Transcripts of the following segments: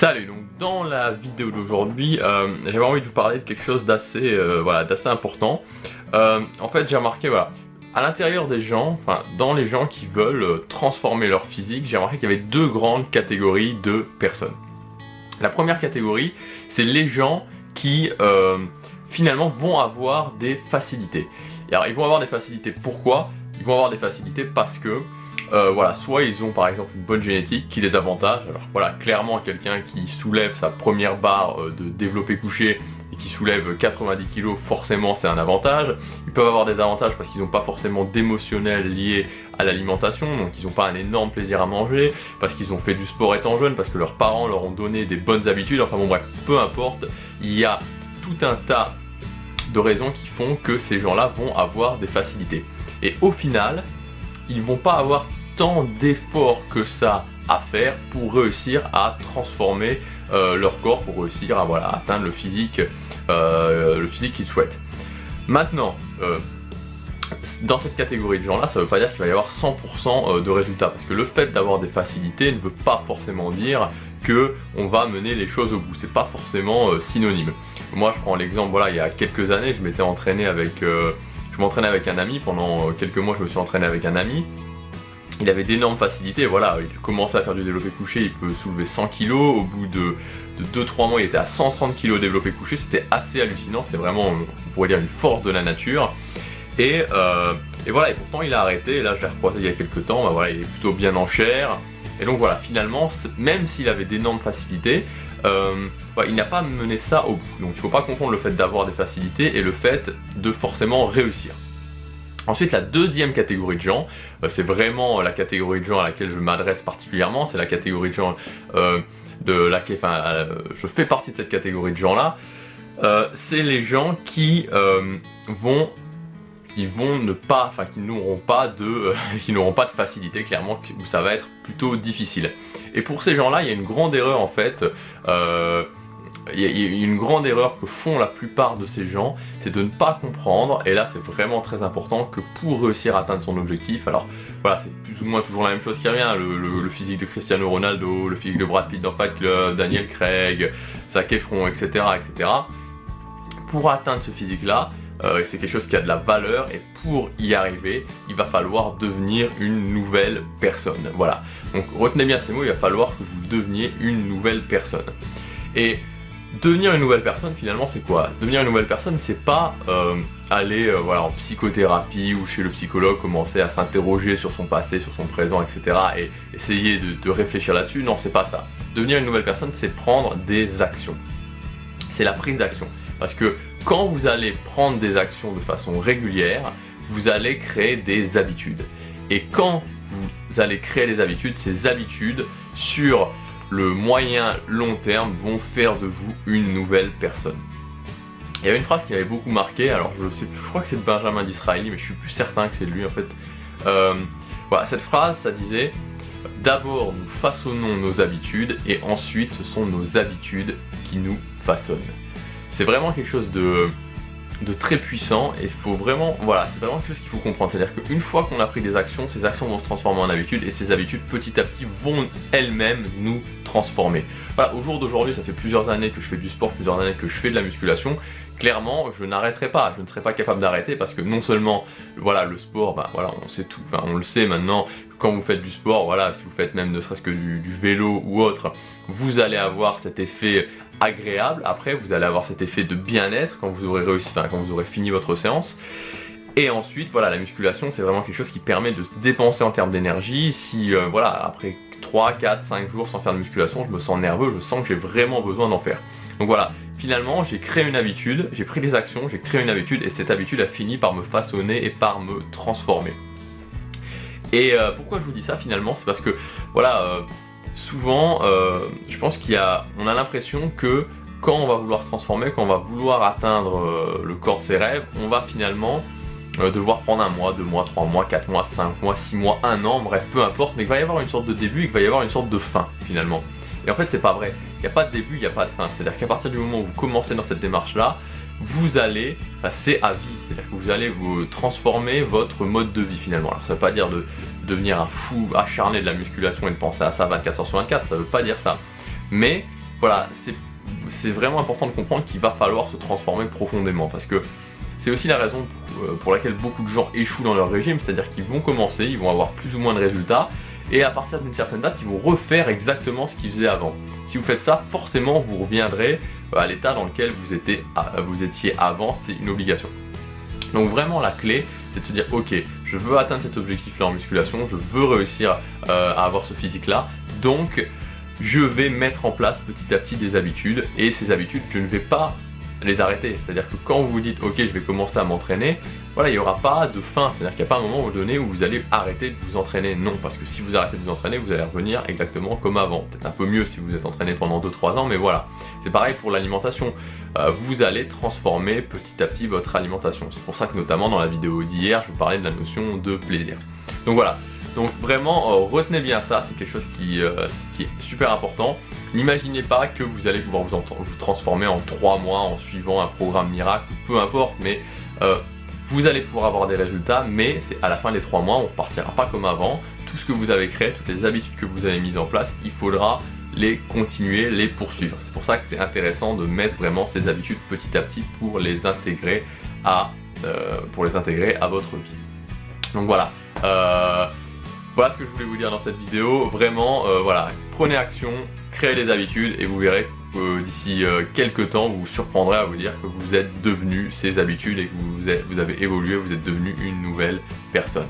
Salut, donc dans la vidéo d'aujourd'hui, j'avais envie de vous parler de quelque chose d'assez d'assez important. En fait, j'ai remarqué, voilà, à l'intérieur des gens, enfin dans les gens qui veulent transformer leur physique, j'ai remarqué qu'il y avait deux grandes catégories de personnes. La première catégorie, c'est les gens qui finalement vont avoir des facilités. Et alors ils vont avoir des facilités, pourquoi? Ils vont avoir des facilités parce que voilà, soit ils ont par exemple une bonne génétique qui les avantage. Alors voilà, clairement quelqu'un qui soulève sa première barre de développé couché et qui soulève 90 kg, forcément c'est un avantage. Ils peuvent avoir des avantages parce qu'ils n'ont pas forcément d'émotionnel lié à l'alimentation, donc ils n'ont pas un énorme plaisir à manger, parce qu'ils ont fait du sport étant jeunes, parce que leurs parents leur ont donné des bonnes habitudes, enfin bon bref, peu importe, il y a tout un tas de raisons qui font que ces gens-là vont avoir des facilités. Et au final, ils vont pas avoir tant d'efforts que ça à faire pour réussir à transformer leur corps, pour réussir à atteindre le physique qu'ils souhaitent. Maintenant, dans cette catégorie de gens là, ça veut pas dire qu'il va y avoir 100% de résultats, parce que le fait d'avoir des facilités ne veut pas forcément dire que on va mener les choses au bout, c'est pas forcément synonyme. Moi je prends l'exemple, voilà, il y a quelques années je m'étais entraîné avec je m'entraînais avec un ami, pendant quelques mois je me suis entraîné avec un ami. Il avait d'énormes facilités, voilà, il commençait à faire du développé couché, il peut soulever 100 kg, au bout de 2-3 mois il était à 130 kg développé couché, c'était assez hallucinant, c'était vraiment, on pourrait dire, une force de la nature. Et voilà, et pourtant il a arrêté, et là je l'ai recroisé il y a quelques temps, bah voilà, il est plutôt bien en chair. Et donc voilà, finalement, même s'il avait d'énormes facilités, il n'a pas mené ça au bout. Donc il ne faut pas confondre le fait d'avoir des facilités et le fait de forcément réussir. Ensuite, la deuxième catégorie de gens, c'est vraiment la catégorie de gens à laquelle je m'adresse particulièrement, c'est la catégorie de gens je fais partie de cette catégorie de gens-là. C'est les gens qui qui n'auront pas de facilité, clairement, où ça va être plutôt difficile. Et pour ces gens-là, il y a une grande erreur en fait. Il y a une grande erreur que font la plupart de ces gens, c'est de ne pas comprendre, et là c'est vraiment très important, que pour réussir à atteindre son objectif, alors voilà, c'est plus ou moins toujours la même chose qui revient, le physique de Cristiano Ronaldo, le physique de Brad Pitt dans Fight Club, Daniel Craig, Zac Efron, etc., etc. Pour atteindre ce physique-là, c'est quelque chose qui a de la valeur, et pour y arriver, il va falloir devenir une nouvelle personne. Voilà, donc retenez bien ces mots, il va falloir que vous deveniez une nouvelle personne. Et devenir une nouvelle personne, finalement, c'est quoi? Devenir une nouvelle personne, c'est pas aller en psychothérapie ou chez le psychologue, commencer à s'interroger sur son passé, sur son présent, etc. et essayer de réfléchir là-dessus. Non, c'est pas ça. Devenir une nouvelle personne, c'est prendre des actions. C'est la prise d'action. Parce que quand vous allez prendre des actions de façon régulière, vous allez créer des habitudes. Et quand vous allez créer des habitudes, ces habitudes, sur le moyen long terme, vont faire de vous une nouvelle personne. Il y avait une phrase qui avait beaucoup marqué, alors je crois que c'est de Benjamin Disraeli, mais je suis plus certain que c'est de lui en fait. Cette phrase, ça disait: d'abord nous façonnons nos habitudes, et ensuite ce sont nos habitudes qui nous façonnent. C'est vraiment quelque chose de très puissant, et faut vraiment, c'est vraiment quelque chose qu'il faut comprendre. C'est-à-dire qu'une fois qu'on a pris des actions, ces actions vont se transformer en habitudes, et ces habitudes petit à petit vont elles-mêmes nous transformer. Voilà, au jour d'aujourd'hui, ça fait plusieurs années que je fais du sport, plusieurs années que je fais de la musculation. Clairement, je n'arrêterai pas, je ne serai pas capable d'arrêter, parce que non seulement, le sport, on sait tout, on le sait maintenant, quand vous faites du sport, si vous faites même ne serait-ce que du vélo ou autre, vous allez avoir cet effet agréable. Après, vous allez avoir cet effet de bien-être quand vous aurez réussi, quand vous aurez fini votre séance. Et ensuite, la musculation, c'est vraiment quelque chose qui permet de se dépenser en termes d'énergie. Si, après 3, 4, 5 jours sans faire de musculation, je me sens nerveux, je sens que j'ai vraiment besoin d'en faire. Donc voilà, finalement, j'ai créé une habitude, j'ai pris des actions, j'ai créé une habitude, et cette habitude a fini par me façonner et par me transformer. Et pourquoi je vous dis ça finalement? C'est parce que, souvent, je pense on a l'impression que quand on va vouloir se transformer, quand on va vouloir atteindre le corps de ses rêves, on va finalement devoir prendre 1 mois, 2 mois, 3 mois, 4 mois, 5 mois, 6 mois, 1 an, bref, peu importe, mais il va y avoir une sorte de début et il va y avoir une sorte de fin finalement. Et en fait, c'est pas vrai. Il n'y a pas de début, il n'y a pas de fin. C'est-à-dire qu'à partir du moment où vous commencez dans cette démarche-là, vous allez passer à vie. C'est-à-dire que vous allez vous transformer votre mode de vie finalement. Alors ça veut pas dire de devenir un fou acharné de la musculation et de penser à ça 24 heures sur 24, ça veut pas dire ça. Mais voilà, c'est vraiment important de comprendre qu'il va falloir se transformer profondément, parce que c'est aussi la raison pour laquelle beaucoup de gens échouent dans leur régime, c'est-à-dire qu'ils vont commencer, ils vont avoir plus ou moins de résultats, et à partir d'une certaine date, ils vont refaire exactement ce qu'ils faisaient avant. Si vous faites ça, forcément, vous reviendrez à l'état dans lequel vous étiez avant, c'est une obligation. Donc vraiment, la clé, c'est de se dire, ok, je veux atteindre cet objectif-là en musculation, je veux réussir à avoir ce physique-là, donc je vais mettre en place petit à petit des habitudes, et ces habitudes, je ne vais pas les arrêter. C'est-à-dire que quand vous vous dites ok, je vais commencer à m'entraîner, voilà, il n'y aura pas de fin, c'est-à-dire qu'il n'y a pas un moment donné où vous allez arrêter de vous entraîner. Non, parce que si vous arrêtez de vous entraîner, vous allez revenir exactement comme avant. Peut-être un peu mieux si vous êtes entraîné pendant 2-3 ans, mais voilà. C'est pareil pour l'alimentation. Vous allez transformer petit à petit votre alimentation. C'est pour ça que notamment dans la vidéo d'hier, je vous parlais de la notion de plaisir. Donc voilà. Donc vraiment, retenez bien ça, c'est quelque chose qui est super important. N'imaginez pas que vous allez pouvoir vous transformer en 3 mois en suivant un programme miracle, peu importe, mais vous allez pouvoir avoir des résultats, mais c'est à la fin des 3 mois, on ne repartira pas comme avant. Tout ce que vous avez créé, toutes les habitudes que vous avez mises en place, il faudra les continuer, les poursuivre. C'est pour ça que c'est intéressant de mettre vraiment ces habitudes petit à petit pour les intégrer à votre vie. Donc voilà. Voilà ce que je voulais vous dire dans cette vidéo. Vraiment, voilà, prenez action, créez des habitudes et vous verrez que d'ici quelques temps, vous vous surprendrez à vous dire que vous êtes devenu ces habitudes et que vous avez évolué, vous êtes devenu une nouvelle personne.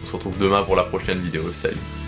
On se retrouve demain pour la prochaine vidéo. Salut!